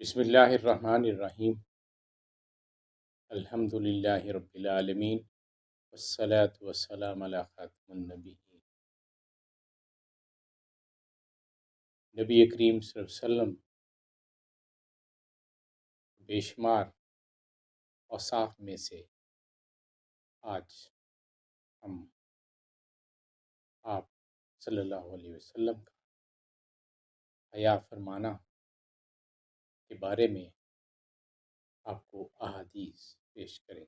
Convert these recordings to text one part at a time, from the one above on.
بسم اللہ الرحمن الرحیم۔ الحمد للہ رب العالمین، والصلاة والسلام علی خاتم النبیین۔ نبی کریم صلی اللہ علیہ وسلم بے شمار اوصاف میں سے آج ہم آپ صلی اللہ علیہ وسلم کا حیا فرمانا کے بارے میں آپ کو احادیث پیش کریں۔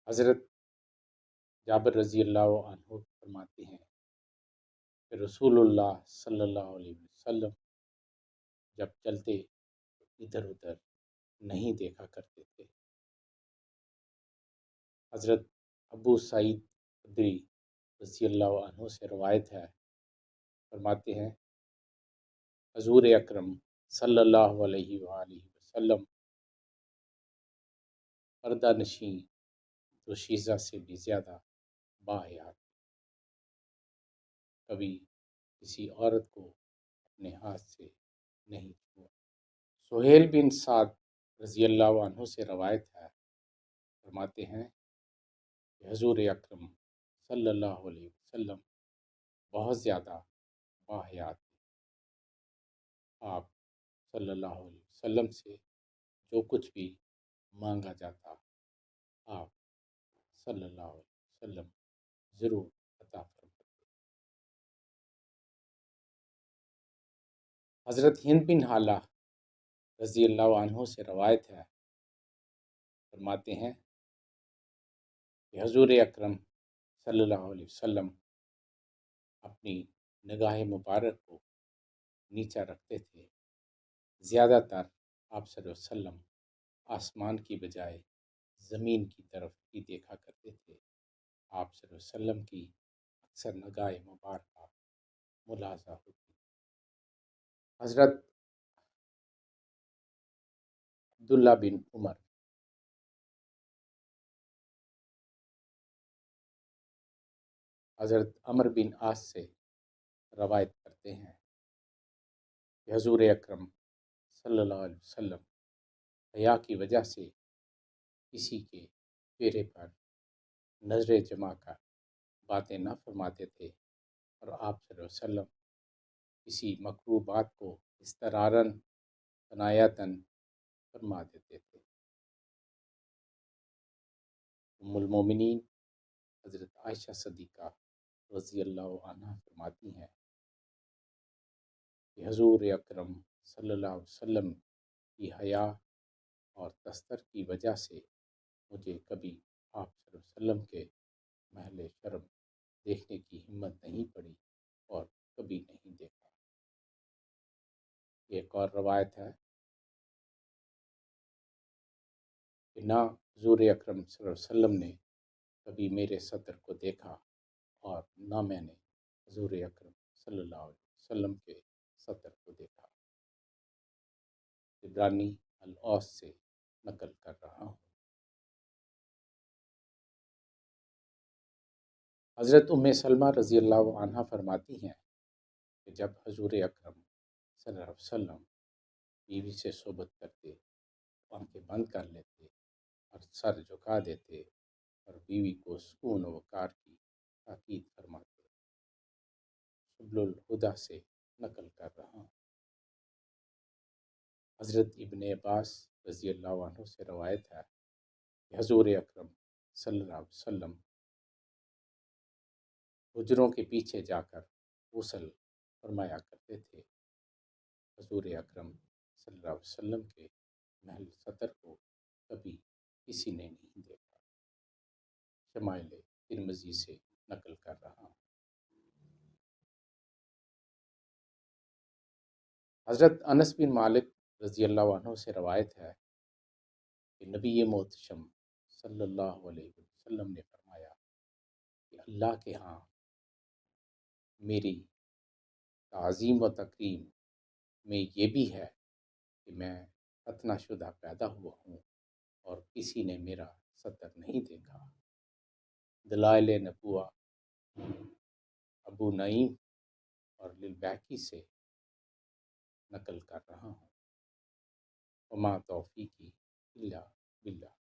حضرت جابر رضی اللہ عنہ فرماتے ہیں کہ رسول اللہ صلی اللہ علیہ وسلم جب چلتے ادھر ادھر نہیں دیکھا کرتے تھے۔ حضرت ابو سعید خدری رضی اللہ عنہ سے روایت ہے، فرماتے ہیں حضور اکرم صلی اللہ علیہ وآلہ وسلم پردہ نشین دوشیزہ سے بھی زیادہ باحیات، کبھی کسی عورت کو اپنے ہاتھ سے نہیں چھوا۔ سہیل بن سعد رضی اللہ عنہ سے روایت ہے، فرماتے ہیں کہ حضور اکرم صلی اللہ علیہ وسلم بہت زیادہ باحیات تھے۔ آپ صلی اللہ علیہ وسلم سے جو کچھ بھی مانگا جاتا آپ صلی اللہ علیہ وسلم ضرور عطا فرماتے۔ حضرت ہند بن حالہ رضی اللہ عنہ سے روایت ہے، فرماتے ہیں کہ حضور اکرم صلی اللہ علیہ وسلم اپنی نگاہ مبارک کو نیچا رکھتے تھے۔ زیادہ تر آپ صلی اللہ علیہ وسلم آسمان کی بجائے زمین کی طرف ہی دیکھا کرتے تھے۔ آپ صلی اللہ علیہ وسلم کی اکثر نگاہ مبارکہ ملاحظہ ہوتی۔ حضرت عبداللہ بن عمر حضرت عمر بن عاص سے روایت کرتے ہیں کہ حضور اکرم صلی اللہ علیہ وسلم حیا کی وجہ سے کسی کے چہرے پر نظریں جما کر باتیں نہ فرماتے تھے، اور آپ صلی اللہ علیہ وسلم کسی مکروہ بات کو استراراً عنایتاً فرما دیتے تھے۔ ام المومنین حضرت عائشہ صدیقہ رضی اللہ عنہ فرماتی ہیں کہ حضور اکرم صلی اللہ علیہ وسلم کی حیا اور دستر کی وجہ سے مجھے کبھی آپ صلی اللہ علیہ وسلم کے محل شرم دیکھنے کی ہمت نہیں پڑی اور کبھی نہیں دیکھا۔ ایک اور روایت ہے کہ نہ حضور اکرم صلی اللہ علیہ وسلم نے کبھی میرے صدر کو دیکھا اور نہ میں نے حضور اکرم صلی اللہ علیہ وسلم کے صدر کو دیکھا۔ عبرانی الاوس سے نقل کر رہا ہوں۔ حضرت ام سلمہ رضی اللہ عنہ فرماتی ہیں کہ جب حضور اکرم صلی اللہ علیہ وسلم بیوی سے صحبت کرتے، آنکھیں بند کر لیتے اور سر جھکا دیتے اور بیوی کو سکون و وقار کی تاکید فرماتے۔ سبل الہدیٰ سے نقل کر رہا ہوں۔ حضرت ابن عباس رضی اللہ عنہ سے روایت ہے کہ حضور اکرم صلی اللہ علیہ وسلم حجروں کے پیچھے جا کر غسل فرمایا کرتے تھے۔ حضور اکرم صلی اللہ علیہ وسلم کے محل سطر کو کبھی کسی نے نہیں دیکھا۔ شمائل ترمذی سے نقل کر رہا ہوں۔ حضرت انس بن مالک رضی اللہ عنہ سے روایت ہے کہ نبی محتشم صلی اللہ علیہ وسلم نے فرمایا کہ اللہ کے ہاں میری تعظیم و تکریم میں یہ بھی ہے کہ میں ختنہ شدہ پیدا ہوا ہوں اور کسی نے میرا سطر نہیں دیکھا۔ دلائل نبوہ ابو نعیم اور للبیکی سے نقل کر رہا ہوں۔ وما توفیقی الا باللہ۔